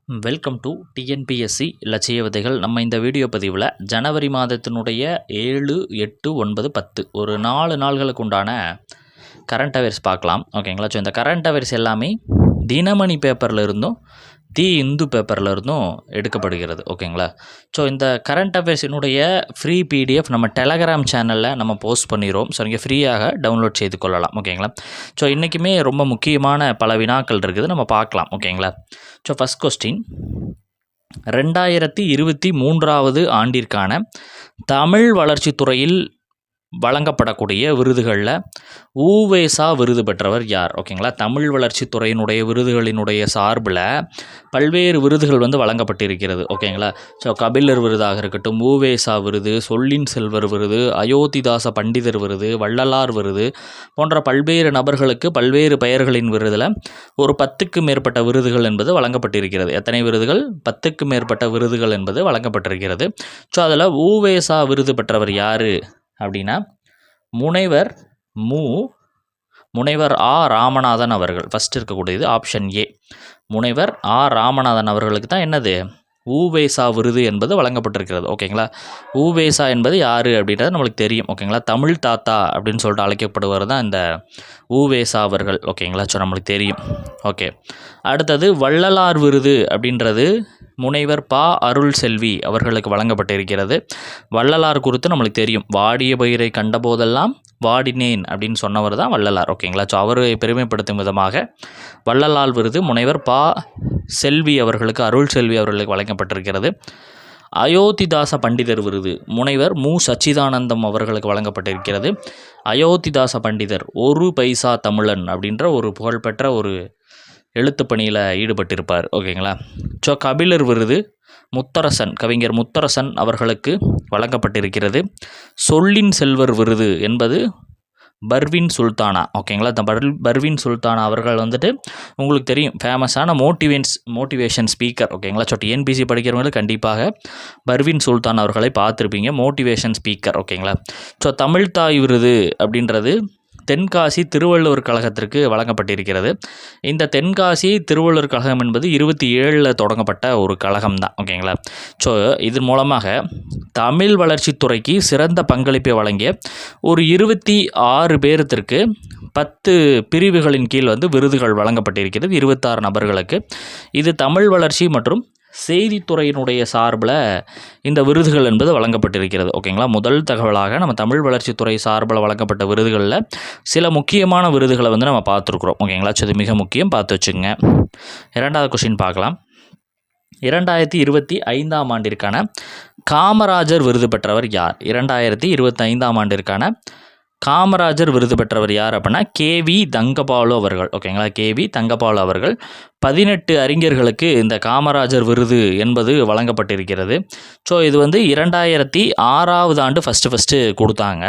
Welcome to TNPSC லட்சிய விதைகள். நம்ம இந்த வீடியோ பதிவில் ஜனவரி மாதத்தினுடைய 7, 8, 9, 10 ஒரு 4 நாள்களுக்கு உண்டான கரண்ட் அஃபேர்ஸ் பார்க்கலாம். ஓகேங்களா? ஸோ இந்த கரண்ட் அஃபேர்ஸ் எல்லாமே தினமணி பேப்பரில் இருந்தும் தி இந்து பேப்பரில் இருந்தும் எடுக்கப்படுகிறது. ஓகேங்களா? ஸோ இந்த கரண்ட் அஃபேர்ஸினுடைய ஃப்ரீ பிடிஎஃப் நம்ம டெலகிராம் சேனலில் நம்ம போஸ்ட் பண்ணிடுவோம். ஸோ நீங்கள் ஃப்ரீயாக டவுன்லோட் செய்து கொள்ளலாம். ஓகேங்களா? ஸோ இன்றைக்குமே ரொம்ப முக்கியமான பல வினாக்கள் இருக்குது, நம்ம பார்க்கலாம். ஓகேங்களா? ஸோ ஃபஸ்ட் கொஸ்டின், 2023 ஆண்டிற்கான தமிழ் வளர்ச்சித்துறையில் வழங்கப்படக்கூடிய விருதுகளில் ஊவேசா விருது பெற்றவர் யார்? ஓகேங்களா? தமிழ் வளர்ச்சித்துறையினுடைய விருதுகளினுடைய சார்பில் பல்வேறு விருதுகள் வழங்கப்பட்டிருக்கிறது. ஓகேங்களா? ஸோ கபிலர் விருதாக இருக்கட்டும், ஊவேசா விருது, சொல்லின் செல்வர் விருது, அயோத்திதாச பண்டிதர் விருது, வள்ளலார் விருது போன்ற பல்வேறு நபர்களுக்கு பல்வேறு பெயர்களின் விருதில் ஒரு 10க்கும் மேற்பட்ட விருதுகள் என்பது வழங்கப்பட்டிருக்கிறது. எத்தனை விருதுகள்? 10க்கும் மேற்பட்ட விருதுகள் என்பது வழங்கப்பட்டிருக்கிறது. ஸோ அதில் ஊவேசா விருது பெற்றவர் யார் அப்படின்னா முனைவர் ஆ ராமநாதன் அவர்கள். ஃபஸ்ட் இருக்கக்கூடியது ஆப்ஷன் ஏ, முனைவர் ஆ ராமநாதன் அவர்களுக்கு தான் என்னது ஊவேசா விருது என்பது வழங்கப்பட்டிருக்கிறது. ஓகேங்களா? ஊவேசா என்பது யார் அப்படின்றது நம்மளுக்கு தெரியும். ஓகேங்களா? தமிழ் தாத்தா அப்படின்னு சொல்லிட்டு அழைக்கப்படுவர் தான் இந்த ஊவேசா அவர்கள். ஓகேங்களா? ஸோ நம்மளுக்கு தெரியும். ஓகே, அடுத்தது வள்ளலார் விருது அப்படின்றது முனைவர் பா அருள் செல்வி அவர்களுக்கு வழங்கப்பட்டிருக்கிறது. வள்ளலார் குறித்து நம்மளுக்கு தெரியும். வாடிய பயிரை கண்டபோதெல்லாம் வாடினேன் அப்படின்னு சொன்னவர் தான் வள்ளலார். ஓகேங்களா? ஸோ அவரை பெருமைப்படுத்தும் விதமாக வள்ளலார் விருது முனைவர் பா செல்வி அவர்களுக்கு, அருள் செல்வி அவர்களுக்கு வழங்கப்பட்டிருக்கிறது. அயோத்திதாச பண்டிதர் விருது முனைவர் மு சச்சிதானந்தம் அவர்களுக்கு வழங்கப்பட்டிருக்கிறது. அயோத்திதாச பண்டிதர் ஒரு பைசா தமிழன் அப்படின்ற ஒரு புகழ்பெற்ற ஒரு எழுத்து பணியில் ஈடுபட்டிருப்பார். ஓகேங்களா? ஸோ கபிலர் விருது முத்தரசன், கவிஞர் முத்தரசன் அவர்களுக்கு வழங்கப்பட்டிருக்கிறது. சொல்லின் செல்வர் விருது என்பது பர்வின் சுல்தானா. ஓகேங்களா? இந்த பர்வின் சுல்தானா அவர்கள் உங்களுக்கு தெரியும், ஃபேமஸான மோட்டிவேஷன் ஸ்பீக்கர். ஓகேங்களா? ஸோ டிஎன்பிசி படிக்கிறவங்களுக்கு கண்டிப்பாக பர்வின் சுல்தான் அவர்களை பார்த்துருப்பீங்க, மோட்டிவேஷன் ஸ்பீக்கர். ஓகேங்களா? ஸோ தமிழ்தாய் விருது அப்படின்றது தென்காசி திருவள்ளுவர் கழகத்திற்கு வழங்கப்பட்டிருக்கிறது. இந்த தென்காசி திருவள்ளுவர் கழகம் என்பது 27 தொடங்கப்பட்ட ஒரு கழகம் தான். ஓகேங்களா? ஸோ இதன் மூலமாக தமிழ் வளர்ச்சித்துறைக்கு சிறந்த பங்களிப்பை வழங்கிய ஒரு 26 பேர்த்திற்கு 10 பிரிவுகளின் கீழ் விருதுகள் வழங்கப்பட்டிருக்கிறது, 26 நபர்களுக்கு. இது தமிழ் வளர்ச்சி மற்றும் செய்தித்துறையினுடைய சார்பில் இந்த விருதுகள் என்பது வழங்கப்பட்டிருக்கிறது. ஓகேங்களா? முதல் தகவலாக நம்ம தமிழ் வளர்ச்சித்துறை சார்பில் வழங்கப்பட்ட விருதுகளில் சில முக்கியமான விருதுகளை நம்ம பார்த்துருக்குறோம். ஓகேங்களா? ஸோ இது மிக முக்கியம், பார்த்து வச்சுங்க. இரண்டாவது கொஸ்டின் பார்க்கலாம். 2025 ஆண்டிற்கான காமராஜர் விருது பெற்றவர் யார்? 2025 ஆண்டிற்கான காமராஜர் விருது பெற்றவர் யார் அப்படின்னா கேவி தங்கபாலு அவர்கள். ஓகேங்களா? கேவி தங்கபாலு அவர்கள் 18 அறிஞர்களுக்கு இந்த காமராஜர் விருது என்பது வழங்கப்பட்டிருக்கிறது. ஸோ இது 2006 ஆண்டு ஃபஸ்ட்டு கொடுத்தாங்க.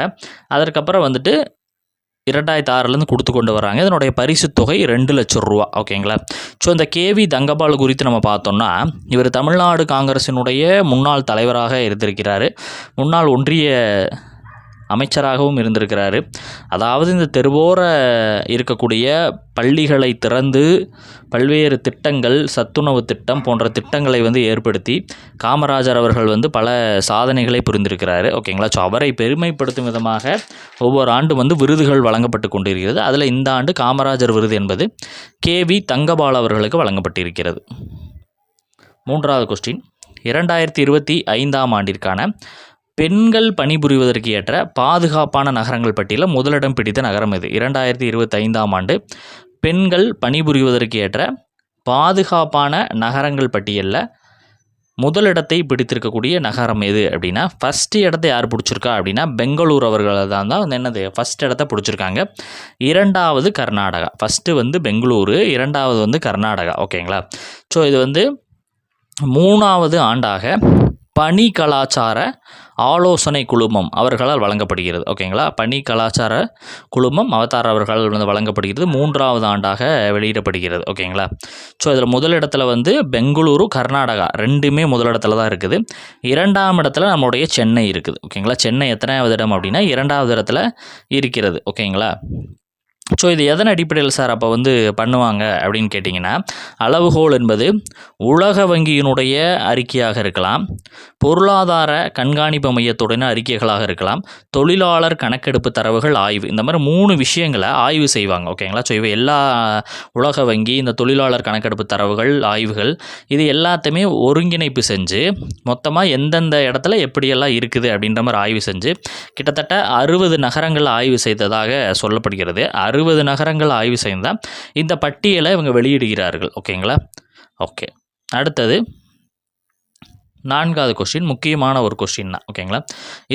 அதற்கப்புறம் 2006 கொடுத்து கொண்டு வராங்க. இதனுடைய பரிசு தொகை 2 லட்சம் ரூபா. ஓகேங்களா? ஸோ இந்த கேவி தங்கபாலு குறித்து நம்ம பார்த்தோம்னா, இவர் தமிழ்நாடு காங்கிரசினுடைய முன்னாள் தலைவராக இருந்திருக்கிறார், முன்னாள் ஒன்றிய அமைச்சராகவும் இருந்திருக்கிறாரு. அதாவது இந்த தெருவோர இருக்கக்கூடிய பள்ளிகளை திறந்து பல்வேறு திட்டங்கள், சத்துணவு திட்டம் போன்ற திட்டங்களை ஏற்படுத்தி காமராஜர் அவர்கள் பல சாதனைகளை புரிந்திருக்கிறாரு. ஓகேங்களா? ஸோ அவரை பெருமைப்படுத்தும் விதமாக ஒவ்வொரு ஆண்டு விருதுகள் வழங்கப்பட்டு கொண்டிருக்கிறது. அதில் இந்த ஆண்டு காமராஜர் விருது என்பது கேவி தங்கபாலு அவர்களுக்கு வழங்கப்பட்டிருக்கிறது. மூன்றாவது கொஸ்டின், 2025 ஆண்டிற்கான பெண்கள் பணிபுரிவதற்கு ஏற்ற பாதுகாப்பான நகரங்கள் பட்டியலில் முதலிடம் பிடித்த நகரம் இது. 2025 ஆண்டு பெண்கள் பணிபுரிவதற்கு ஏற்ற பாதுகாப்பான நகரங்கள் பட்டியலில் முதலிடத்தை பிடித்திருக்கக்கூடிய நகரம் எது அப்படின்னா, ஃபஸ்ட்டு இடத்தை யார் பிடிச்சிருக்கா அப்படின்னா பெங்களூர் அவர்கள் தான் என்னது ஃபஸ்ட் இடத்த பிடிச்சிருக்காங்க. இரண்டாவது கர்நாடகா. ஃபஸ்ட்டு பெங்களூரு, இரண்டாவது கர்நாடகா. ஓகேங்களா? ஸோ இது 3வது ஆண்டாக பணி கலாச்சார ஆலோசனை குழுமம் அவர்களால் வழங்கப்படுகிறது. ஓகேங்களா? பணி கலாச்சார குழுமம் அவதார் அவர்களால் வழங்கப்படுகிறது. 3வது ஆண்டாக வெளியிடப்படுகிறது. ஓகேங்களா? ஸோ இதில் முதலிடத்தில் பெங்களூரு, கர்நாடகா ரெண்டுமே முதலிடத்தில் தான் இருக்குது. 2ஆம் இடத்துல நம்முடைய சென்னை இருக்குது. ஓகேங்களா? சென்னை எத்தனாவது இடம் அப்படின்னா 2வது இடத்துல இருக்கிறது. ஓகேங்களா? ஸோ இது எதன் அடிப்படையில் சார் அப்போ வந்து பண்ணுவாங்க அப்படின்னு கேட்டிங்கன்னா, அளவுகோல் என்பது உலக வங்கியினுடைய அறிக்கையாக இருக்கலாம், பொருளாதார கண்காணிப்பு மையத்துடன் அறிக்கைகளாக இருக்கலாம், தொழிலாளர் கணக்கெடுப்பு தரவுகள் ஆய்வு, இந்த மாதிரி 3 விஷயங்களை ஆய்வு செய்வாங்க. ஓகேங்களா? ஸோ இவை எல்லா உலக வங்கி, இந்த தொழிலாளர் கணக்கெடுப்பு தரவுகள், ஆய்வுகள், இது எல்லாத்தையுமே ஒருங்கிணைப்பு செஞ்சு மொத்தமாக எந்தெந்த இடத்துல எப்படியெல்லாம் இருக்குது அப்படின்ற மாதிரி ஆய்வு செஞ்சு கிட்டத்தட்ட 60 நகரங்கள் ஆய்வு செய்ததாக சொல்லப்படுகிறது. 60 நகரங்கள் ஆய்வு செய்தால் இந்த பட்டியலை இவங்க வெளியிடுகிறார்கள். ஓகேங்களா? ஓகே, அடுத்தது 4வது கொஸ்டின், முக்கியமான ஒரு கொஸ்டின் தான். ஓகேங்களா?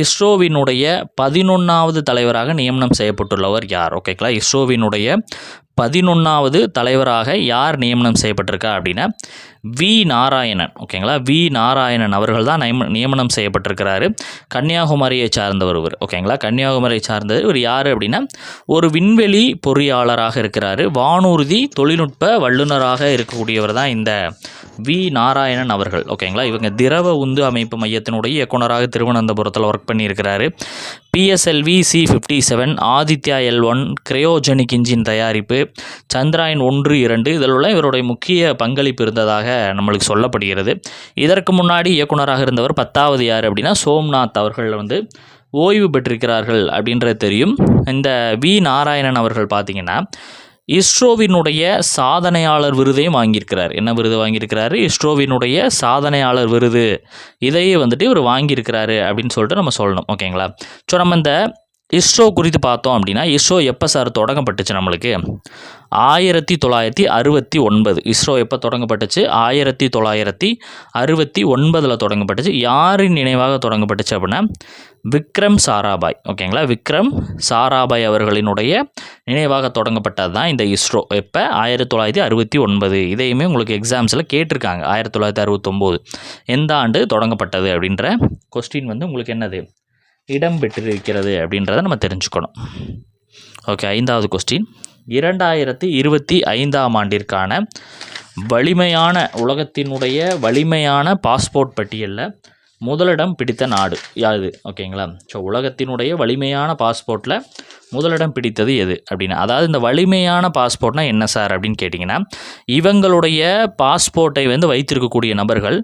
இஸ்ரோவினுடைய 11வது தலைவராக நியமனம் செய்யப்பட்டுள்ளவர் யார்? ஓகேங்களா? இஸ்ரோவினுடைய 11வது தலைவராக யார் நியமனம் செய்யப்பட்டிருக்கா அப்படின்னா வி நாராயணன். ஓகேங்களா? வி நாராயணன் அவர்கள் தான் நியமனம் செய்யப்பட்டிருக்கிறாரு. கன்னியாகுமரியை சார்ந்தவர் இவர். ஓகேங்களா? கன்னியாகுமரியை சார்ந்தவர் இவர் யார் அப்படின்னா ஒரு விண்வெளி பொறியாளராக இருக்கிறாரு. வானூர்தி தொழில்நுட்ப வல்லுநராக இருக்கக்கூடியவர் தான் இந்த வி நாராயணன் அவர்கள். ஓகேங்களா? இவங்க திரவ உந்து அமைப்பு மையத்தினுடைய இயக்குனராக திருவனந்தபுரத்தில் ஒர்க் பண்ணியிருக்கிறாரு. PSLV C-57, Aditya L1 cryogenic engine தயாரிப்பு, சந்திராயன் 1, 2 இதில் இவருடைய முக்கிய பங்களிப்பு இருந்ததாக நம்மளுக்கு சொல்லப்படுகிறது. இதற்கு முன்னாடி இயக்குனராக இருந்தவர் 10வது யார் அப்படின்னா சோம்நாத் அவர்கள் வந்து ஓய்வு பெற்றிருக்கிறார்கள் அப்படின்றது தெரியும். இந்த வி நாராயணன் அவர்கள் பார்த்திங்கன்னா இஸ்ரோவினுடைய சாதனையாளர் விருதையும் வாங்கியிருக்கிறார். என்ன விருது வாங்கியிருக்கிறாரு? இஸ்ரோவினுடைய சாதனையாளர் விருது. இதையே வந்துட்டு இவர் வாங்கியிருக்கிறாரு அப்படின்னு சொல்லிட்டு நம்ம சொல்லணும். ஓகேங்களா? ஸோ நம்ம இந்த இஸ்ரோ குறித்து பார்த்தோம் அப்படின்னா இஸ்ரோ எப்போ சார் தொடங்கப்பட்டுச்சு? நம்மளுக்கு 1969. இஸ்ரோ எப்போ தொடங்கப்பட்டுச்சு? 1969 தொடங்கப்பட்டுச்சு. யாரின் நினைவாக தொடங்கப்பட்டுச்சு அப்படின்னா விக்ரம் சாராபாய். ஓகேங்களா? விக்ரம் சாராபாய் அவர்களினுடைய நினைவாக தொடங்கப்பட்டது தான் இந்த இஸ்ரோ. எப்போ? 1969. இதையுமே உங்களுக்கு எக்ஸாம்ஸில் கேட்டிருக்காங்க. 1969 எந்த ஆண்டு தொடங்கப்பட்டது அப்படின்ற கொஸ்டின் வந்து உங்களுக்கு என்னது இடம் பெற்றிருக்கிறது அப்படின்றத நம்ம தெரிஞ்சுக்கணும். ஓகே, 5வது கொஸ்டின், 2025ஆம் ஆண்டிற்கான உலகத்தினுடைய வலிமையான பாஸ்போர்ட் பட்டியலில் முதலிடம் பிடித்த நாடு யாது? ஓகேங்களா? ஸோ உலகத்தினுடைய வலிமையான பாஸ்போர்ட்டில் முதலிடம் பிடித்தது எது அப்படின்னா, அதாவது இந்த வலிமையான பாஸ்போர்ட்னால் என்ன சார் அப்படின்னு கேட்டிங்கன்னா, இவங்களுடைய பாஸ்போர்ட்டை வந்து வைத்திருக்கக்கூடிய நபர்கள்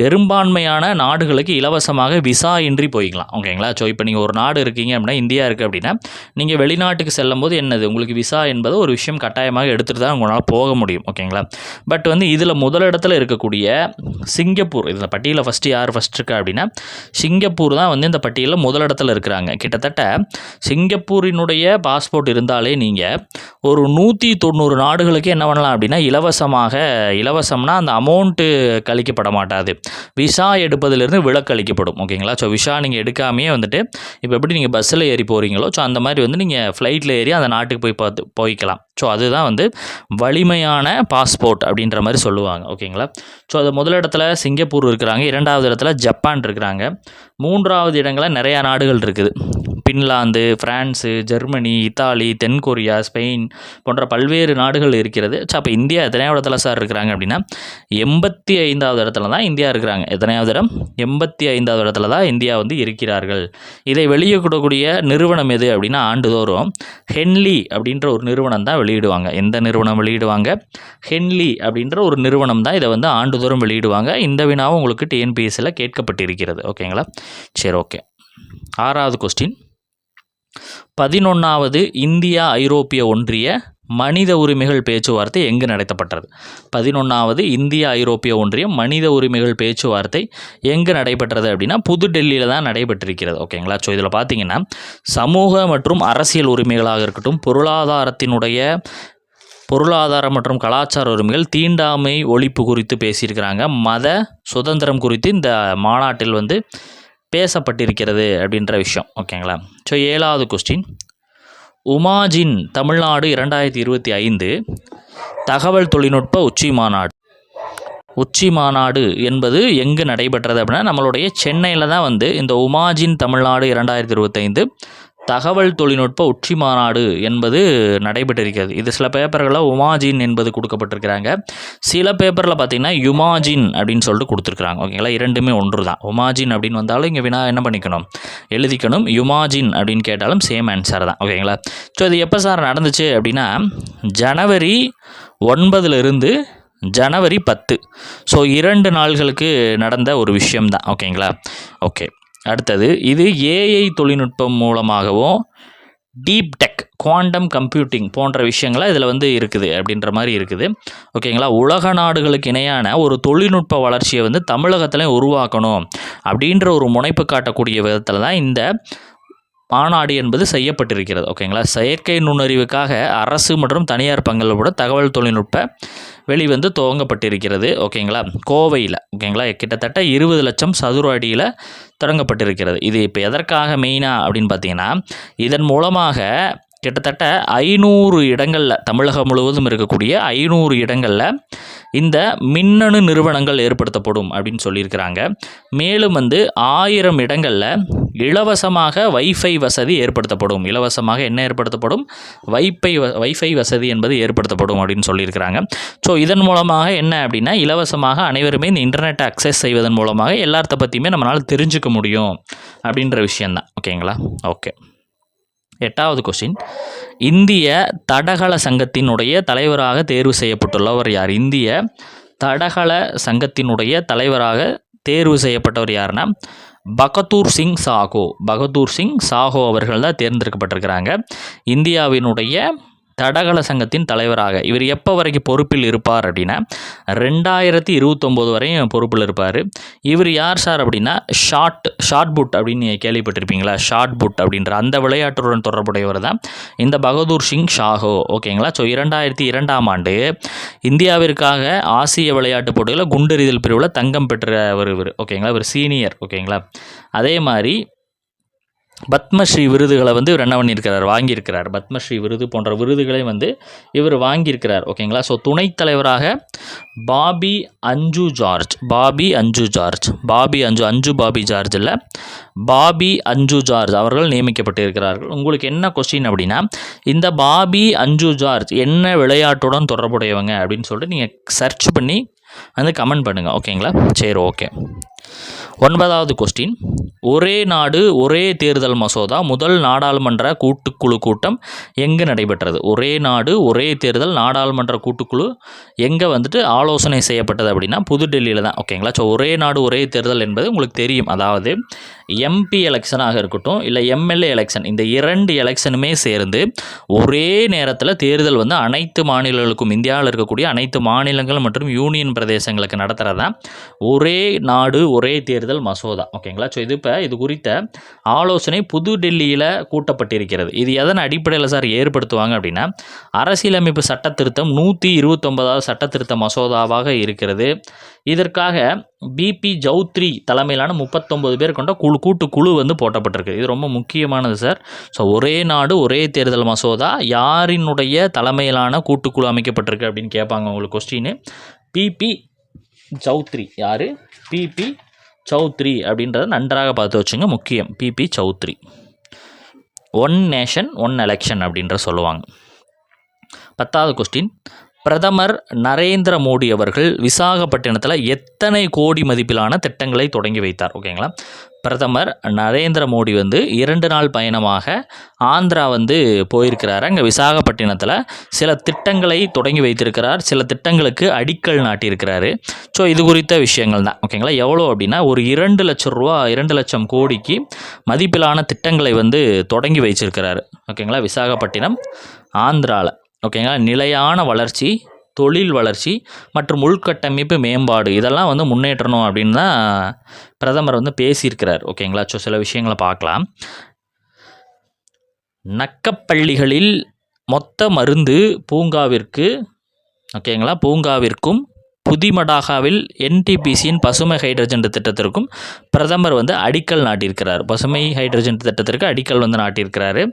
பெரும்பான்மையான நாடுகளுக்கு இலவசமாக விசா இன்றி போய்க்கலாம். ஓகேங்களா? ஸோ இப்போ நீங்கள் ஒரு நாடு இருக்கீங்க அப்படின்னா, இந்தியா இருக்குது அப்படின்னா, நீங்கள் வெளிநாட்டுக்கு செல்லும் போது என்னது உங்களுக்கு விசா என்பது ஒரு விஷயம் கட்டாயமாக எடுத்துகிட்டு தான் உங்களால் போக முடியும். ஓகேங்களா? பட் வந்து இதில் முதலிடத்தில் இருக்கக்கூடிய சிங்கப்பூர், இதில் பட்டியலில் யார் ஃபஸ்ட் இருக்கா அப்படின்னா சிங்கப்பூர் தான் வந்து இந்த பட்டியலில் முதலிடத்தில் இருக்கிறாங்க. கிட்டத்தட்ட சிங்கப்பூரினுடைய பாஸ்போர்ட் இருந்தாலே நீங்கள் ஒரு 190 நாடுகளுக்கு என்ன பண்ணலாம் அப்படின்னா இலவசம்னா அந்த அமௌண்ட்டு கழிக்கப்பட மாட்டாது, விசா எடுப்பதிலிருந்து விலக்கு அளிக்கப்படும். ஓகேங்களா? ஸோ விசா நீங்கள் எடுக்காமையே வந்துட்டு இப்போ எப்படி நீங்கள் பஸ்ஸில் ஏறி போகிறீங்களோ ஸோ அந்த மாதிரி வந்து நீங்கள் ஃப்ளைட்டில் ஏறி அந்த நாட்டுக்கு போய்க்கலாம். ஸோ அதுதான் வந்து வலிமையான பாஸ்போர்ட் அப்படின்ற மாதிரி சொல்லுவாங்க. ஓகேங்களா? ஸோ அது முதலிடத்தில் சிங்கப்பூர் இருக்கிறாங்க, 2வது இடத்துல ஜப்பான் இருக்கிறாங்க, 3வது இடங்களில் நிறையா நாடுகள் இருக்குது. பின்லாந்து, ஃப்ரான்ஸு, ஜெர்மனி, இத்தாலி, தென்கொரியா, ஸ்பெயின் போன்ற பல்வேறு நாடுகள் இருக்கிறது. ஸோ அப்போ இந்தியா எத்தனையாவது இடத்துல சார் இருக்கிறாங்க அப்படின்னா 85வது இடத்துல தான் இந்தியா இருக்கிறாங்க. எத்தனையாவது இடம்? 85வது இடத்துல தான் இந்தியா வந்து இருக்கிறார்கள். இதை வெளியிடக்கூடிய நிறுவனம் எது அப்படின்னா ஆண்டுதோறும் ஹென்லி அப்படின்ற ஒரு நிறுவனம் தான் வெளியிடுவாங்க. எந்த நிறுவனம் வெளியிடுவாங்க? ஹென்லி அப்படின்ற ஒரு நிறுவனம் தான் இதை வந்து ஆண்டுதோறும் வெளியிடுவாங்க. இந்த வினாவும் உங்களுக்கு TNPSசியில் கேட்கப்பட்டிருக்கிறது. ஓகேங்களா? சரி, ஓகே. 6வது கொஸ்டின், 11வது இந்தியா ஐரோப்பிய ஒன்றிய மனித உரிமைகள் பேச்சுவார்த்தை எங்கு நடத்தப்பட்டது? 11வது இந்திய ஐரோப்பிய ஒன்றியம் மனித உரிமைகள் பேச்சுவார்த்தை எங்கு நடைபெற்றது அப்படின்னா புதுடெல்லியில் தான் நடைபெற்றிருக்கிறது. ஓகேங்களா? ஸோ இதில் பார்த்தீங்கன்னா சமூக மற்றும் அரசியல் உரிமைகளாக இருக்கட்டும், பொருளாதார மற்றும் கலாச்சார உரிமைகள், தீண்டாமை ஒழிப்பு குறித்து பேசியிருக்கிறாங்க, மத சுதந்திரம் குறித்து இந்த மாநாட்டில் வந்து பேசப்பட்டிருக்கிறது அப்படின்ற விஷயம். ஓகேங்களா? ஸோ 7வது கொஸ்டின், உமாஜின் தமிழ்நாடு 2025 தகவல் தொழில்நுட்ப உச்சி மாநாடு என்பது எங்கு நடைபெற்றது அப்படின்னா நம்மளுடைய சென்னையில் தான் வந்து இந்த உமாஜின் தமிழ்நாடு 2025 தகவல் தொழில்நுட்ப உச்சி மாநாடு என்பது நடைபெற்றிருக்கிறது. இது சில பேப்பர்களில் உமாஜின் என்பது கொடுக்கப்பட்டிருக்கிறாங்க, சில பேப்பரில் பார்த்திங்கன்னா யுமாஜின் அப்படின்னு சொல்லிட்டு கொடுத்துருக்குறாங்க. ஓகேங்களா, இரண்டுமே ஒன்று தான். உமாஜின் அப்படின்னு வந்தாலும் இங்கே வினா என்ன பண்ணிக்கணும், எழுதிக்கணும். யுமாஜின் அப்படின்னு கேட்டாலும் சேம் ஆன்சர் தான். ஓகேங்களா. ஸோ இது எப்போ சார் நடந்துச்சு அப்படின்னா ஜனவரி 9 ஜனவரி 10. ஸோ 2 நாள்களுக்கு நடந்த ஒரு விஷயம்தான். ஓகேங்களா. ஓகே, அடுத்தது இது ஏஐ தொழில்நுட்பம் மூலமாகவும் டீப் டெக் குவாண்டம் கம்ப்யூட்டிங் போன்ற விஷயங்களாக இதில் வந்து இருக்குது அப்படின்ற மாதிரி இருக்குது. ஓகேங்களா. உலக நாடுகளுக்கு இணையான ஒரு தொழில்நுட்ப வளர்ச்சியை வந்து தமிழகத்தில் உருவாக்கணும் அப்படின்ற ஒரு முனைப்பு காட்டக்கூடிய விதத்தில் தான் இந்த மாநாடு என்பது செய்யப்பட்டிருக்கிறது. ஓகேங்களா. செயற்கை நுண்ணறிவுக்காக அரசு மற்றும் தனியார் பங்களோட தகவல் தொழில்நுட்ப வெளி வந்து துவங்கப்பட்டிருக்கிறது. ஓகேங்களா, கோவையில். ஓகேங்களா, கிட்டத்தட்ட 20 லட்சம் சதுர அடியில் தொடங்கப்பட்டிருக்கிறது. இது இப்போ எதற்காக மெயினாக அப்படின்னு பார்த்தீங்கன்னா இதன் மூலமாக கிட்டத்தட்ட 500 இடங்களில், தமிழகம் முழுவதும் இருக்கக்கூடிய 500 இடங்களில் இந்த மின்னணு நிறுவனங்கள் ஏற்படுத்தப்படும் அப்படின்னு சொல்லியிருக்கிறாங்க. மேலும் வந்து 1000 இடங்களில் இலவசமாக வைஃபை வசதி ஏற்படுத்தப்படும். இலவசமாக என்ன ஏற்படுத்தப்படும், வைஃபை வசதி என்பது ஏற்படுத்தப்படும் அப்படின்னு சொல்லியிருக்கிறாங்க. ஸோ இதன் மூலமாக என்ன அப்படின்னா இலவசமாக அனைவருமே இந்த இன்டர்நெட் அக்சஸ் செய்வதன் மூலமாக எல்லாத்த பற்றியுமே நம்மளால் தெரிஞ்சுக்க முடியும் அப்படின்ற விஷயந்தான். ஓகேங்களா. ஓகே, 8வது கொஸ்டின், இந்திய தடகள சங்கத்தினுடைய தலைவராக தேர்வு செய்யப்பட்டுள்ளவர் யார்? இந்திய தடகள சங்கத்தினுடைய தலைவராக தேர்வு செய்யப்பட்டவர் யாருன்னா பகதூர் சிங் சாஹோ அவர்கள் தான் தேர்ந்தெடுக்கப்பட்டிருக்கிறாங்க. இந்தியாவினுடைய தடகள சங்கத்தின் தலைவராக இவர் எப்போ வரைக்கும் பொறுப்பில் இருப்பார் அப்படின்னா 2029 வரையும் பொறுப்பில் இருப்பார். இவர் யார் சார் அப்படின்னா ஷார்ட் புட் அப்படின்னு கேள்விப்பட்டிருப்பீங்களா? ஷார்ட் புட் அப்படின்ற அந்த விளையாட்டுடன் தொடர்புடையவர் தான் இந்த பகதூர் சிங் சாஹோ. ஓகேங்களா. ஸோ 2002ஆம் ஆண்டு இந்தியாவிற்காக ஆசிய விளையாட்டுப் போட்டியில் குண்டெறிதல் பிரிவில் தங்கம் பெற்றவர் இவர். ஓகேங்களா, இவர் சீனியர். ஓகேங்களா. அதே மாதிரி பத்மஸ்ரீ விருதுகளை வந்து இவர் என்ன பண்ணியிருக்கிறார், வாங்கியிருக்கிறார். பத்மஸ்ரீ விருது போன்ற விருதுகளை வந்து இவர் வாங்கியிருக்கிறார். ஓகேங்களா. ஸோ துணைத் தலைவராக பாபி அஞ்சு ஜார்ஜ் இல்லை பாபி அஞ்சு ஜார்ஜ் அவர்கள் நியமிக்கப்பட்டிருக்கிறார்கள். உங்களுக்கு என்ன கொஸ்டின் அப்படின்னா இந்த பாபி அஞ்சு ஜார்ஜ் என்ன விளையாட்டுடன் தொடர்புடையவங்க அப்படின்னு சொல்லிட்டு நீங்கள் சர்ச் பண்ணி வந்து கமெண்ட் பண்ணுங்கள். ஓகேங்களா. சரி, ஓகே. 9வது கொஸ்டின், ஒரே நாடு ஒரே தேர்தல் மசோதா முதல் நாடாளுமன்ற கூட்டுக்குழு கூட்டம் எங்கே நடைபெற்றது? ஒரே நாடு ஒரே தேர்தல் நாடாளுமன்ற கூட்டுக்குழு எங்கே வந்துட்டு ஆலோசனை செய்யப்பட்டது அப்படின்னா புதுடெல்லியில் தான். ஓகேங்களா. ஸோ ஒரே நாடு ஒரே தேர்தல் என்பது உங்களுக்கு தெரியும். அதாவது எம்பி எலெக்ஷனாக இருக்கட்டும் இல்லை எம்எல்ஏ எலெக்ஷன், இந்த 2 எலெக்ஷனுமே சேர்ந்து ஒரே நேரத்தில் தேர்தல் வந்து அனைத்து மாநிலங்களுக்கும், இந்தியாவில் இருக்கக்கூடிய அனைத்து மாநிலங்கள் மற்றும் யூனியன் பிரதேசங்களுக்கு நடத்துகிறது தான் ஒரே நாடு ஒரே தேர்தல் மசோதா. ஓகேங்களா. ஸோ இது குறித்த ஆலோசனை புதுடெல்லியில் கூட்டப்பட்டிருக்கிறது. இது எதன் அடிப்படையில் சார் ஏற்படுத்துவாங்க அப்படின்னா அரசியலமைப்பு சட்ட திருத்தம் 129வது சட்ட திருத்த மசோதாவாக இருக்கிறது. இதற்காக பிபி சௌத்ரி தலைமையிலான 39 பேர் கொண்ட கூட்டுக்குழு வந்து போட்டப்பட்டிருக்கு. இது ரொம்ப முக்கியமானது சார். ஸோ ஒரே நாடு ஒரே தேர்தல் மசோதா யாரினுடைய தலைமையிலான கூட்டுக்குழு அமைக்கப்பட்டிருக்கு அப்படின்னு கேட்பாங்க உங்களுக்கு கொஸ்டின். பிபி சௌத்ரி. யார்? பிபி சௌத்ரி அப்படின்றத நன்றாக பார்த்து வச்சுங்க, முக்கியம். PP Chaudhary. One nation one election அப்படின்ற சொல்லுவாங்க. 10வது கொஸ்டின், பிரதமர் நரேந்திர மோடி அவர்கள் விசாகப்பட்டினத்தில் எத்தனை கோடி மதிப்பிலான திட்டங்களை தொடங்கி வைத்தார்? ஓகேங்களா. பிரதமர் நரேந்திர மோடி வந்து 2 நாள் பயணமாக ஆந்திரா வந்து போயிருக்கிறார். அங்கே விசாகப்பட்டினத்தில் சில திட்டங்களை தொடங்கி வைத்திருக்கிறார், சில திட்டங்களுக்கு அடிக்கல் நாட்டியிருக்கிறாரு. ஸோ இது குறித்த விஷயங்கள் தான். ஓகேங்களா. எவ்வளோ அப்படின்னா ஒரு 2 லட்சம் ரூபா, 2 லட்சம் கோடிக்கு மதிப்பிலான திட்டங்களை வந்து தொடங்கி வச்சிருக்கிறாரு. ஓகேங்களா. விசாகப்பட்டினம் ஆந்திராவில். ஓகேங்களா. நிலையான வளர்ச்சி, தொழில் வளர்ச்சி மற்றும் உள்கட்டமைப்பு மேம்பாடு இதெல்லாம் வந்து முன்னேற்றணும் அப்படின்னு தான் பிரதமர் வந்து பேசியிருக்கிறார். ஓகேங்களா. ஸோ சில விஷயங்களை பார்க்கலாம். நக்கப்பள்ளிகளில் மொத்த மருந்து பூங்காவிற்கு, ஓகேங்களா, பூங்காவிற்கும் புதிமடாகாவில் NTPCயின் பசுமை ஹைட்ரஜன் திட்டத்திற்கும் பிரதமர் வந்து அடிக்கல் நாட்டியிருக்கிறார். பசுமை ஹைட்ரஜன் திட்டத்திற்கு அடிக்கல் வந்து நாட்டியிருக்கிறாரு.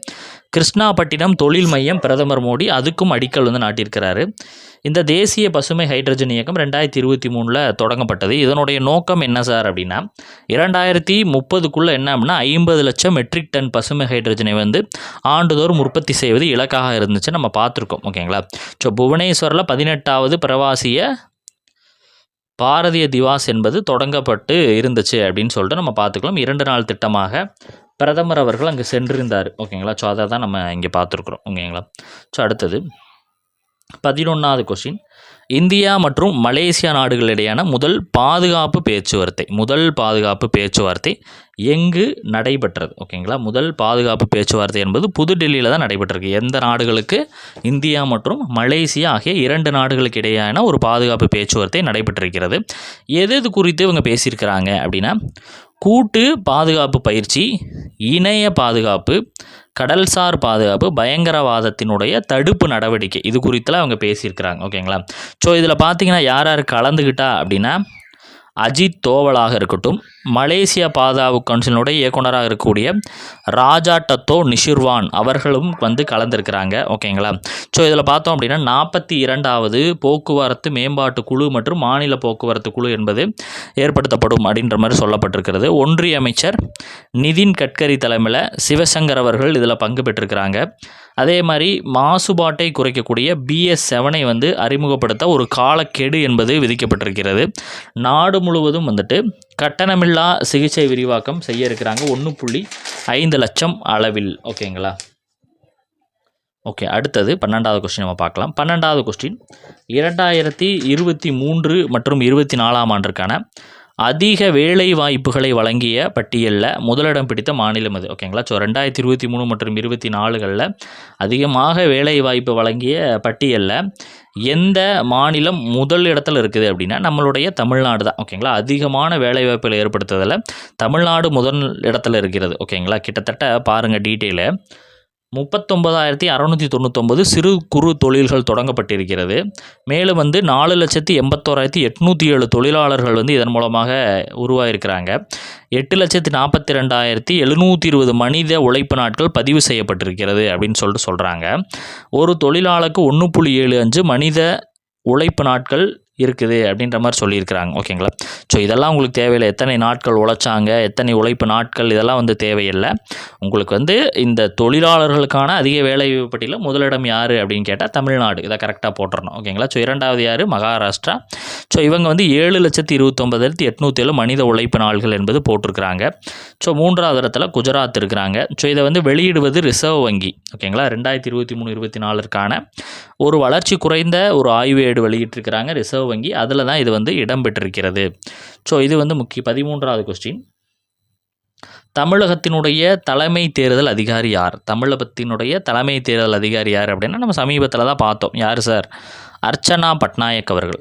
கிருஷ்ணாபட்டினம் தொழில் மையம் பிரதமர் மோடி அதுக்கும் அடிக்கல் வந்து நாட்டியிருக்கிறாரு. இந்த தேசிய பசுமை ஹைட்ரஜன் இயக்கம் 2023 தொடங்கப்பட்டது. இதனுடைய நோக்கம் என்ன சார் அப்படின்னா 2030க்குள்ளே என்ன அப்படின்னா 50 லட்சம் மெட்ரிக் டன் பசுமை ஹைட்ரஜனை வந்து ஆண்டுதோறும் உற்பத்தி செய்வது இலக்காக இருந்துச்சு, நம்ம பார்த்துருக்கோம். ஓகேங்களா. ஸோ புவனேஸ்வரில் 18வது பிரவாசிய பாரதிய திவாஸ் என்பது தொடங்கப்பட்டு இருந்துச்சு அப்படின்னு சொல்லிட்டு நம்ம பார்த்துக்கலாம். 2 நாள் திட்டமாக பிரதமர் அவர்கள் அங்கே சென்றிருந்தார். ஓகேங்களா. ஸோ அதை தான் நம்ம இங்கே பார்த்துருக்குறோம். ஓகேங்களா. ஸோ அடுத்தது 11வது கொஸ்டின். இந்தியா மற்றும் மலேசியா நாடுகளிடையான முதல் பாதுகாப்பு பேச்சுவார்த்தை எங்கு நடைபெற்றது? ஓகேங்களா. முதல் பாதுகாப்பு பேச்சுவார்த்தை என்பது புதுடெல்லியில் தான் நடைபெற்றிருக்கு. எந்த நாடுகளுக்கு? இந்தியா மற்றும் மலேசியா ஆகிய 2 நாடுகளுக்கு இடையான ஒரு பாதுகாப்பு பேச்சுவார்த்தை நடைபெற்றிருக்கிறது. எது குறித்து இவங்க பேசியிருக்கிறாங்க அப்படின்னா கூட்டு பாதுகாப்பு பயிற்சி, இணைய பாதுகாப்பு, கடல்சார் பாதுகாப்பு, பயங்கரவாதத்தினுடைய தடுப்பு நடவடிக்கை, இது குறித்தெல்லாம் அவங்க பேசியிருக்கிறாங்க. ஓகேங்களா. ஸோ இதில் பார்த்தீங்கன்னா யார் யார் கலந்துக்கிட்டா அப்படின்னா அஜித் தோவலாக இருக்கட்டும், மலேசியா பாதுகாப்பு கவுன்சிலினுடைய இயக்குனராக இருக்கக்கூடிய ராஜா டத்தோ நிஷிர்வான் அவர்களும் வந்து கலந்துருக்கிறாங்க. ஓகேங்களா. ஸோ இதில் பார்த்தோம் அப்படின்னா 42வது போக்குவரத்து மேம்பாட்டு குழு மற்றும் மாநில போக்குவரத்து குழு என்பது ஏற்படுத்தப்படும் அப்படின்ற மாதிரி சொல்லப்பட்டிருக்கிறது. ஒன்றிய அமைச்சர் நிதின் கட்கரி தலைமையில் சிவசங்கர் அவர்கள் இதில் பங்கு பெற்றிருக்கிறாங்க. அதே மாதிரி மாசுபாட்டை குறைக்கக்கூடிய BS7 வந்து அறிமுகப்படுத்த ஒரு காலக்கெடு என்பது விதிக்கப்பட்டிருக்கிறது. நாடு முழுவதும் வந்துட்டு கட்டணமில்லா சிகிச்சை விரிவாக்கம் செய்ய இருக்கிறாங்க 1.5 லட்சம் அளவில். ஓகேங்களா. ஓகே. அடுத்தது 12வது கொஸ்டின் நம்ம பார்க்கலாம். 12வது கொஸ்டின் 2023 மற்றும் 24ஆம் ஆண்டிற்கான அதிக வேலை வாய்ப்புகளை வழங்கிய பட்டியலில் முதலிடம் பிடித்த மாநிலம் அது. ஓகேங்களா. ஸோ 2023 மற்றும் 24களில் அதிகமாக வேலை வாய்ப்பு வழங்கிய பட்டியலில் எந்த மாநிலம் முதல் இடத்துல இருக்குது அப்படின்னா நம்மளுடைய தமிழ்நாடு தான். ஓகேங்களா. அதிகமான வேலை வாய்ப்புகளை ஏற்படுத்துவதில் தமிழ்நாடு முதல் இடத்துல இருக்கிறது. ஓகேங்களா. கிட்டத்தட்ட பாருங்கள் டீட்டெயிலு 39,699 சிறு குறு தொழில்கள் தொடங்கப்பட்டிருக்கிறது. மேலும் வந்து 4,81,807 தொழிலாளர்கள் வந்து இதன் மூலமாக உருவாயிருக்கிறாங்க. 8,42,720 மனித உழைப்பு நாட்கள் பதிவு செய்யப்பட்டிருக்கிறது அப்படின்னு சொல்லிட்டு சொல்கிறாங்க. ஒரு தொழிலாளருக்கு 1.75 மனித உழைப்பு நாட்கள் இருக்குது அப்படின்ற மாதிரி சொல்லியிருக்கிறாங்க. ஓகேங்களா. ஸோ இதெல்லாம் உங்களுக்கு தேவையில்லை. எத்தனை நாட்கள் உழைச்சாங்க, எத்தனை உழைப்பு நாட்கள், இதெல்லாம் வந்து தேவையில்லை. உங்களுக்கு வந்து இந்த தொழிலாளர்களுக்கான அதிக வேலை பட்டியலில் முதலிடம் யார் அப்படின்னு கேட்டால் தமிழ்நாடு. இதை கரெக்டாக போட்டுறணும். ஓகேங்களா. ஸோ 2வது யார்? மகாராஷ்டிரா. ஸோ இவங்க வந்து 7,29,807 மனித உழைப்பு நாள்கள் என்பது போட்டிருக்கிறாங்க. ஸோ 3வது இடத்துல குஜராத் இருக்கிறாங்க. ஸோ இதை வந்து வெளியிடுவது ரிசர்வ் வங்கி. ஓகேங்களா. 2023-24ற்கான ஒரு வளர்ச்சி குறைந்த ஒரு ஆய்வேடு வெளியிட்டிருக்கிறாங்க ரிசர்வ் வங்கி. அதில் தான் இது வந்து இடம்பெற்றிருக்கிறது. ஸோ இது வந்து முக்கிய 13வது கொஸ்டின். தமிழகத்தினுடைய தலைமை தேர்தல் அதிகாரி யார்? தமிழகத்தினுடைய தலைமை தேர்தல் அதிகாரி யார் அப்படின்னா நம்ம சமீபத்தில் தான் பார்த்தோம். யார் சார்? அர்ச்சனா பட்நாயக் அவர்கள்.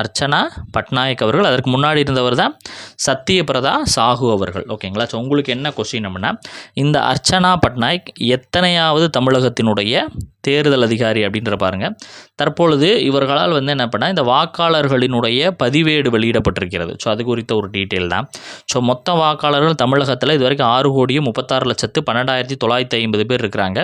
அர்ச்சனா பட்நாயக் அவர்கள். அதற்கு முன்னாடி இருந்தவர் தான் சத்யபிரதா சாஹூ அவர்கள். ஓகேங்களா. ஸோ உங்களுக்கு என்ன கொஸ்டின் அப்படின்னா இந்த அர்ச்சனா பட்நாயக் எத்தனையாவது தமிழகத்தினுடைய தேர்தல் அதிகாரி அப்படின்ற பாருங்கள். தற்பொழுது இவர்களால் வந்து என்ன பண்ணால் இந்த வாக்காளர்களினுடைய பதிவேடு வெளியிடப்பட்டிருக்கிறது. ஸோ அது குறித்த ஒரு டீட்டெயில் தான். ஸோ மொத்த வாக்காளர்கள் தமிழகத்தில் இது வரைக்கும் 6,36,12,950 பேர் இருக்கிறாங்க.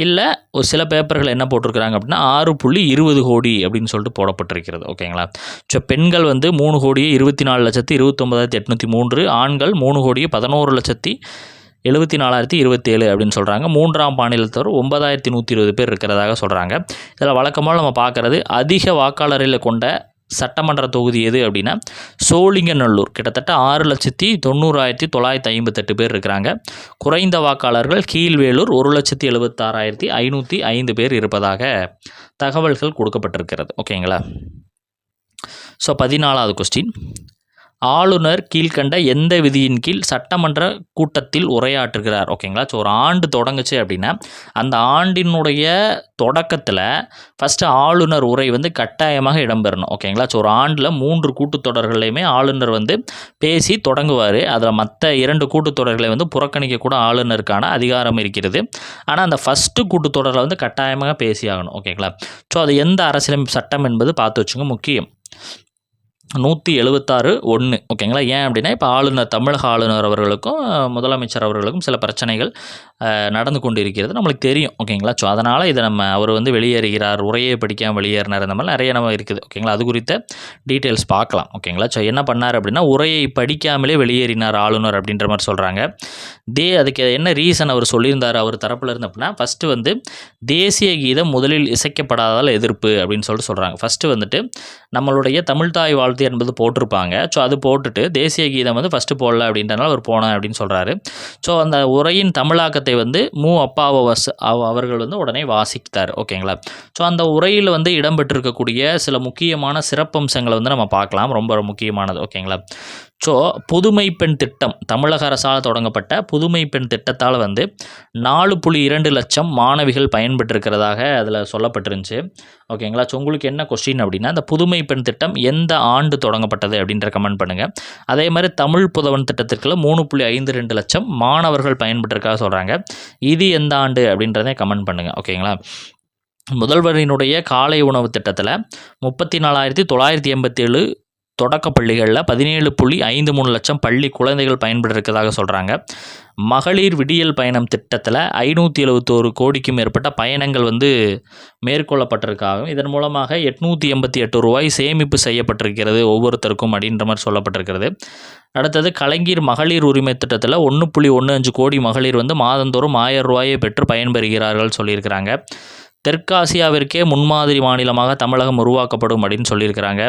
இல்லை ஒரு சில பேப்பர்கள் என்ன போட்டிருக்கிறாங்க அப்படின்னா 6.20 கோடி அப்படின்னு சொல்லிட்டு போடப்பட்டிருக்கிறது. ஓகேங்களா. ஸோ பெண்கள் வந்து 3,24,29,803, ஆண்கள் 3,11,74,027 அப்படின்னு சொல்கிறாங்க. 3ஆம் மாநிலத்தவர் 9,120 பேர் இருக்கிறதாக சொல்கிறாங்க. இதில் வழக்கமாக நம்ம பார்க்குறது அதிக வாக்காளர்களை கொண்ட சட்டமன்ற தொகுதி எது அப்படின்னா சோழிங்கநல்லூர். கிட்டத்தட்ட 6,90,958 பேர் இருக்கிறாங்க. குறைந்த வாக்காளர்கள் கீழ்வேலூர் 1,76,505 பேர் இருப்பதாக தகவல்கள் கொடுக்கப்பட்டிருக்கிறது. ஓகேங்களா. ஸோ 14வது கொஸ்டின். ஆளுநர் கீழ்கண்ட எந்த விதியின் கீழ் சட்டமன்ற கூட்டத்தில் உரையாற்றுகிறார்? ஓகேங்களா. ஸோ ஒரு ஆண்டு தொடங்குச்சு அப்படின்னா அந்த ஆண்டினுடைய தொடக்கத்தில் ஃபஸ்ட்டு ஆளுநர் உரை வந்து கட்டாயமாக இடம்பெறணும். ஓகேங்களா. ஸோ ஒரு ஆண்டில் 3 கூட்டத்தொடர்களையுமே ஆளுநர் வந்து பேசி தொடங்குவார். அதில் மற்ற 2 கூட்டத்தொடர்களை வந்து புறக்கணிக்கக்கூட ஆளுநருக்கான அதிகாரம் இருக்கிறது. ஆனால் அந்த ஃபஸ்ட்டு கூட்டத்தொடரில் வந்து கட்டாயமாக பேசி ஆகணும். ஓகேங்களா. ஸோ அது எந்த அரசியலமைப்பு சட்டம் என்பது பார்த்து வச்சுங்க, முக்கியம். 176(1) ஓகேங்களா. ஏன் அப்படின்னா, இப்போ தமிழக ஆளுநர் அவர்களுக்கும் முதலமைச்சர் அவர்களுக்கும் சில பிரச்சனைகள் நடந்து கொண்டு இருக்கிறது நம்மளுக்கு தெரியும். ஓகேங்களா. ஸோ அதனால் இதை அவர் வந்து வெளியேறுகிறார், உரையை படிக்காமல் வெளியேறினார், இந்த மாதிரி நிறைய நம்ம இருக்குது. ஓகேங்களா. அது குறித்த டீட்டெயில்ஸ் பார்க்கலாம். ஓகேங்களா. ஸோ என்ன பண்ணார் அப்படின்னா, உரையை படிக்காமலே வெளியேறினார் ஆளுநர் அப்படின்ற மாதிரி சொல்கிறாங்க. அதுக்கு என்ன ரீசன் அவர் சொல்லியிருந்தார் அவர் தரப்பில் இருந்து அப்படின்னா, ஃபஸ்ட்டு வந்து தேசிய கீதம் முதலில் இசைக்கப்படாதால் எதிர்ப்பு அப்படின்னு சொல்கிறாங்க. ஃபஸ்ட்டு வந்துட்டு நம்மளுடைய தமிழ்தாய் வாழ்த்து என்பது போட்டிருப்பாங்க. ஸோ அது போட்டுட்டு தேசிய கீதம் வந்து ஃபஸ்ட்டு போடல அப்படின்றனால அவர் போனேன் அப்படின்னு சொல்கிறாரு. ஸோ அந்த உரையின் தமிழாக்கத்தை வந்து அவர்கள் வந்து உடனே வாசித்தார். ஓகேங்களா. ஸோ அந்த உரையில் வந்து இடம்பெற்றிருக்கக்கூடிய சில முக்கியமான சிறப்பம்சங்களை வந்து நம்ம பார்க்கலாம். ரொம்ப முக்கியமானது. ஓகேங்களா. ஸோ புதுமை பெண் திட்டம் தமிழக அரசால் தொடங்கப்பட்ட புதுமை பெண் திட்டத்தால் வந்து 4.2 லட்சம் மாணவிகள் பயன்பெற்றிருக்கிறதாக அதில் சொல்லப்பட்டிருந்துச்சு. ஓகேங்களா. ஸோ உங்களுக்கு என்ன கொஸ்டின் அப்படின்னா, இந்த புதுமை பெண் திட்டம் எந்த ஆண்டு தொடங்கப்பட்டது அப்படின்ற கமெண்ட் பண்ணுங்கள். அதே மாதிரி தமிழ் புதவன் திட்டத்திற்குள்ள 3.52 லட்சம் மாணவர்கள் பயன்பெற்றிருக்காக சொல்கிறாங்க. இது எந்த ஆண்டு அப்படின்றதே கமெண்ட் பண்ணுங்கள். ஓகேங்களா. முதல்வரினுடைய காலை உணவு திட்டத்தில் 34,987 தொடக்க பள்ளிகளில் 17.53 லட்சம் பள்ளி குழந்தைகள் பயன்பெற்றிருக்கிறதாக சொல்கிறாங்க. மகளிர் விடியல் பயணம் திட்டத்தில் 571 கோடிக்கும் மேற்பட்ட பயணங்கள் வந்து மேற்கொள்ளப்பட்டிருக்காகவும் இதன் மூலமாக 888 ரூபாய் சேமிப்பு செய்யப்பட்டிருக்கிறது ஒவ்வொருத்தருக்கும் அப்படின்ற மாதிரி சொல்லப்பட்டிருக்கிறது. அடுத்தது கலைஞர் மகளிர் உரிமை திட்டத்தில் 1.15 கோடி மகளிர் வந்து மாதந்தோறும் 1000 ரூபாயை பெற்று பயன்பெறுகிறார்கள் சொல்லியிருக்கிறாங்க. தெற்காசியாவிற்கே முன்மாதிரி மாநிலமாக தமிழகம் உருவாக்கப்படும் அப்படின்னு சொல்லியிருக்கிறாங்க.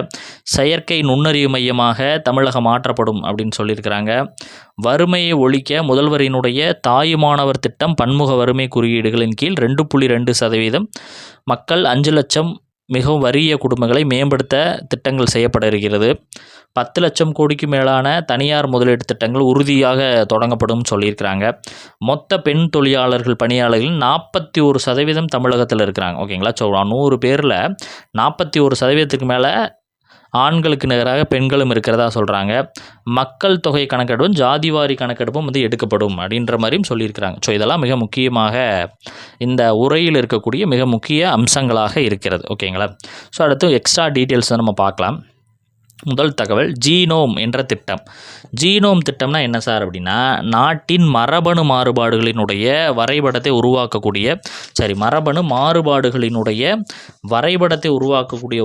செயற்கை நுண்ணறிவு மையமாக தமிழகம் மாற்றப்படும் அப்படின்னு சொல்லியிருக்கிறாங்க. வறுமையை ஒழிக்க முதல்வரினுடைய தாயுமானவர் திட்டம் பன்முக வறுமை குறியீடுகளின் கீழ் 2.2% மக்கள் 5 லட்சம் மிகவும் வறிய குடும்பங்களை மேம்படுத்த திட்டங்கள் செய்யப்பட இருக்கிறது. 10 லட்சம் கோடிக்கு மேலான தனியார் முதலீட்டு திட்டங்கள் உறுதியாக தொடங்கப்படும் சொல்லியிருக்கிறாங்க. மொத்த பெண் தொழிலாளர்கள் பணியாளர்கள் 41% தமிழகத்தில் இருக்கிறாங்க. ஓகேங்களா. ஸோ 100 பேரில் 41% மேலே ஆண்களுக்கு நிகராக பெண்களும் இருக்கிறதா சொல்கிறாங்க. மக்கள் தொகை கணக்கெடுப்பும் ஜாதிவாரி கணக்கெடுப்பும் வந்து எடுக்கப்படும் அப்படின்ற மாதிரியும் சொல்லியிருக்கிறாங்க. ஸோ இதெல்லாம் மிக முக்கியமாக இந்த உரையில் இருக்கக்கூடிய மிக முக்கிய அம்சங்களாக இருக்கிறது. ஓகேங்களா. ஸோ அடுத்து எக்ஸ்ட்ரா டீட்டெயில்ஸ் நம்ம பார்க்கலாம். முதல் தகவல் ஜீனோம் என்ற திட்டம். ஜீனோம் திட்டம்னா என்ன சார் அப்படின்னா, நாட்டின் மரபணு மாறுபாடுகளினுடைய வரைபடத்தை உருவாக்கக்கூடிய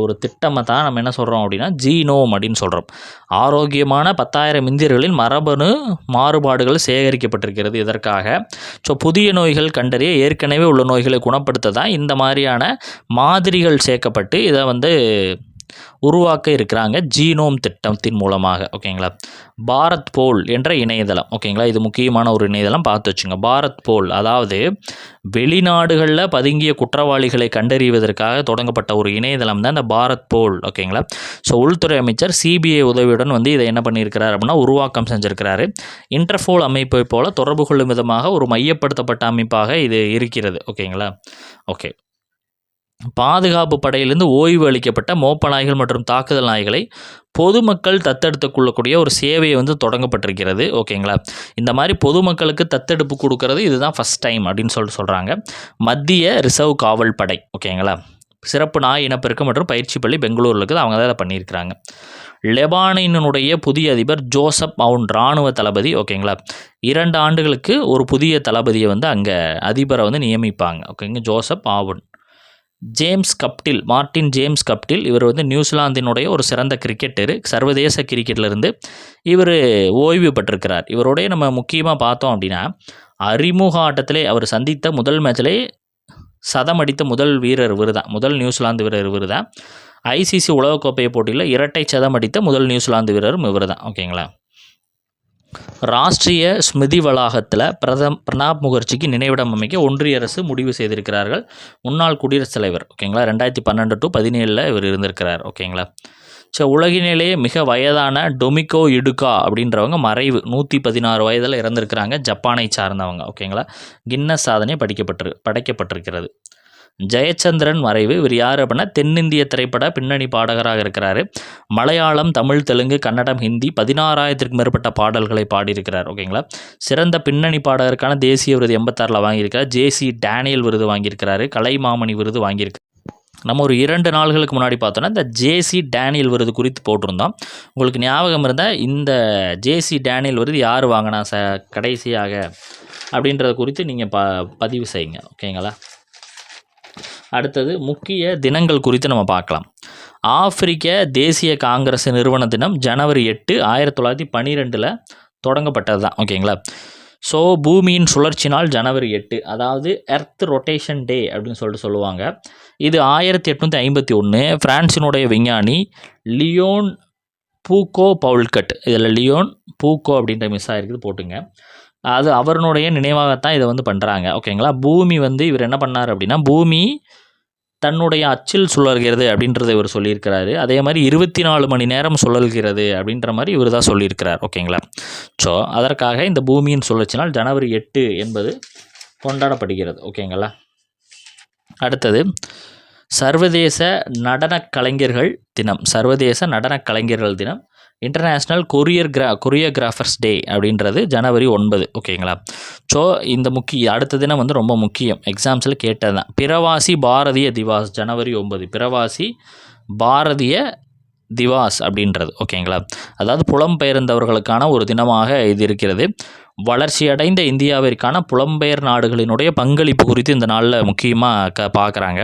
ஒரு திட்டமை தான் நம்ம என்ன சொல்கிறோம் அப்படின்னா ஜீனோம் அப்படின்னு சொல்கிறோம். ஆரோக்கியமான 10,000 இந்தியர்களின் மரபணு மாறுபாடுகள் சேகரிக்கப்பட்டிருக்கிறது இதற்காக. ஸோ புதிய நோய்கள் கண்டறிய ஏற்கனவே உள்ள நோய்களை குணப்படுத்த தான் இந்த மாதிரியான மாதிரிகள் சேர்க்கப்பட்டு இதை வந்து உருவாக்க இருக்கிறாங்க ஜீனோம் திட்டத்தின் மூலமாக. ஓகேங்களா. பாரத் போல் என்ற இணையதளம். ஓகேங்களா. இது முக்கியமான ஒரு இணையதளம், பார்த்து வச்சுங்க. பாரத் போல் அதாவது வெளிநாடுகளில் பதுங்கிய குற்றவாளிகளை கண்டறிவதற்காக தொடங்கப்பட்ட ஒரு இணையதளம் தான் இந்த பாரத் போல். ஓகேங்களா. ஸோ உள்துறை அமைச்சர் சிபிஐ உதவியுடன் வந்து இதை என்ன பண்ணியிருக்கிறார் அப்படின்னா உருவாக்கம் செஞ்சுருக்கிறாரு. இன்டர்போல் அமைப்பை போல தொடர்பு கொள்ளும் விதமாக ஒரு மையப்படுத்தப்பட்ட அமைப்பாக இது இருக்கிறது. ஓகேங்களா. ஓகே. பாதுகாப்பு படையிலிருந்து ஓய்வு அளிக்கப்பட்ட மோப்ப நாய்கள் மற்றும் தாக்குதல் நாய்களை பொதுமக்கள் தத்தெடுத்துக் கொள்ளக்கூடிய ஒரு சேவையை வந்து தொடங்கப்பட்டிருக்கிறது. ஓகேங்களா. இந்த மாதிரி பொதுமக்களுக்கு தத்தெடுப்பு கொடுக்கறது இதுதான் ஃபஸ்ட் டைம் அப்படின்னு சொல்கிறாங்க. மத்திய ரிசர்வ் காவல் படை. ஓகேங்களா. சிறப்பு நாய் இனப்பெருக்கம் மற்றும் பயிற்சி பள்ளி பெங்களூரில் இருக்குது. அவங்க தான் இதை பண்ணியிருக்கிறாங்க. லெபானினுடைய புதிய அதிபர் ஜோசப் அவுன் இராணுவ தளபதி. ஓகேங்களா. 2 ஆண்டுகளுக்கு ஒரு புதிய தளபதியை வந்து அங்கே அதிபரை வந்து நியமிப்பாங்க. ஓகேங்க. ஜோசப் ஆவுன். மார்டின் ஜேம்ஸ் கப்டில் இவர் வந்து நியூசிலாந்தினுடைய ஒரு சிறந்த கிரிக்கெட்டரு. சர்வதேச கிரிக்கெட்டிலிருந்து இவர் ஓய்வு பெற்றிருக்கிறார். இவருடைய நம்ம முக்கியமாக பார்த்தோம் அப்படின்னா அறிமுக ஆட்டத்திலே அவர் சந்தித்த முதல் மேட்சிலே சதம் அடித்த முதல் நியூசிலாந்து வீரர் இவர் தான். ஐசிசி உலகக்கோப்பை போட்டியில் இரட்டை சதம் அடித்த முதல் நியூசிலாந்து வீரரும் இவர் தான். ஓகேங்களா. ராஷ்ட்ரிய ஸ்மிருதி வளாகத்தில் பிரணாப் முகர்ஜிக்கு நினைவிடம் அமைக்க ஒன்றிய அரசு முடிவு செய்திருக்கிறார்கள். முன்னாள் குடியரசுத் தலைவர். ஓகேங்களா. 2012 to 2017 இவர் இருந்திருக்கிறார். ஓகேங்களா. ஸோ உலகினிலேயே மிக வயதான டொமிகோ இடுகா அப்படின்றவங்க மறைவு 116 வயதில் இறந்திருக்கிறாங்க. ஜப்பானை சார்ந்தவங்க. ஓகேங்களா. கின்னஸ் சாதனை படைக்கப்பட்டிருக்கிறது. ஜெயச்சந்திரன் மறைவு. இவர் யார் அப்படின்னா தென்னிந்திய திரைப்பட பின்னணி பாடகராக இருக்கிறார். மலையாளம், தமிழ், தெலுங்கு, கன்னடம், ஹிந்தி 16,000க்கும் மேற்பட்ட பாடல்களை பாடியிருக்கிறார். ஓகேங்களா. சிறந்த பின்னணி பாடகருக்கான தேசிய விருது 86 வாங்கியிருக்கிறார். ஜேசி டேனியல் விருது வாங்கியிருக்கிறாரு. கலைமாமணி விருது வாங்கியிருக்கிறார். நம்ம ஒரு 2 நாள்களுக்கு முன்னாடி பார்த்தோன்னா இந்த ஜேசி டேனியல் விருது குறித்து போட்டிருந்தோம். உங்களுக்கு ஞாபகம் இருந்தால் இந்த ஜேசி டேனியல் விருது யார் வாங்கினா கடைசியாக அப்படின்றத குறித்து நீங்கள் பதிவு செய்யுங்க. ஓகேங்களா? அடுத்தது முக்கிய தினங்கள் குறித்து நம்ம பார்க்கலாம். ஆப்பிரிக்க தேசிய காங்கிரஸ் நிறுவன தினம் ஜனவரி 8, 1912 தொடங்கப்பட்டது தான். ஓகேங்களா? ஸோ பூமியின் சுழற்சி நாள் ஜனவரி 8, அதாவது எர்த் ரொட்டேஷன் டே அப்படின்னு சொல்லுவாங்க. இது 1851 பிரான்சினுடைய விஞ்ஞானி லியோன் பூக்கோ பவுல்கட், இதில் லியோன் பூக்கோ அப்படின்ற மிஸ் ஆகிருக்குது போட்டுங்க, அது அவருடைய நினைவாகத்தான் இதை வந்து பண்ணுறாங்க. ஓகேங்களா? பூமி வந்து இவர் என்ன பண்ணார் அப்படின்னா, பூமி தன்னுடைய அச்சில் சுழல்கிறது அப்படின்றத இவர் சொல்லியிருக்கிறாரு. அதே மாதிரி 24 மணி நேரம் சுழல்கிறது அப்படின்ற மாதிரி இவர் தான் சொல்லியிருக்கிறார். ஓகேங்களா? ஸோ அதற்காக இந்த பூமியின் சுழற்சி நாள் ஜனவரி 8 என்பது கொண்டாடப்படுகிறது. ஓகேங்களா? அடுத்தது சர்வதேச நடனக் கலைஞர்கள் தினம். சர்வதேச நடனக் கலைஞர்கள் தினம் இன்டர்நேஷ்னல் கொரியோகிராஃபர்ஸ் டே அப்படின்றது ஜனவரி 9. ஓகேங்களா? ஸோ இந்த அடுத்த தினம் வந்து ரொம்ப முக்கியம், எக்ஸாம்ஸில் கேட்டது தான். பிரவாசி பாரதிய திவாஸ் ஜனவரி 9. பிரவாசி பாரதிய திவாஸ் அப்படின்றது. ஓகேங்களா? அதாவது புலம்பெயர்ந்தவர்களுக்கான ஒரு தினமாக இது இருக்கிறது. வளர்ச்சியடைந்த இந்தியாவிற்கான புலம்பெயர் நாடுகளினுடைய பங்களிப்பு குறித்து இந்த நாளில் முக்கியமாக பார்க்குறாங்க.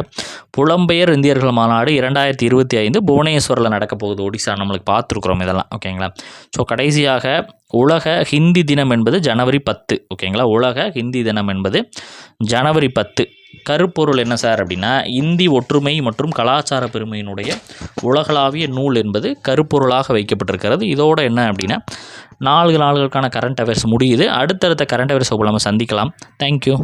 புலம்பெயர் இந்தியர்கள் மாநாடு 2025 புவனேஸ்வரில் நடக்க போகுது, ஒடிசா. நம்மளுக்கு பார்த்துருக்குறோம் இதெல்லாம். ஓகேங்களா? ஸோ கடைசியாக உலக ஹிந்தி தினம் என்பது ஜனவரி 10. ஓகேங்களா? உலக ஹிந்தி தினம் என்பது ஜனவரி 10. கருப்பொருள் என்ன சார் அப்படின்னா, இந்தி ஒற்றுமை மற்றும் கலாச்சார பெருமையினுடைய உலகளாவிய நூல் என்பது கருப்பொருளாக வைக்கப்பட்டிருக்கிறது. இதோட என்ன அப்படின்னா 4 நாளுக்கான கரண்ட் அஃபேர்ஸ் முடியுது. அடுத்தடுத்த கரண்ட் அஃபேர்ஸ் நம்ம சந்திக்கலாம். தேங்க்யூ.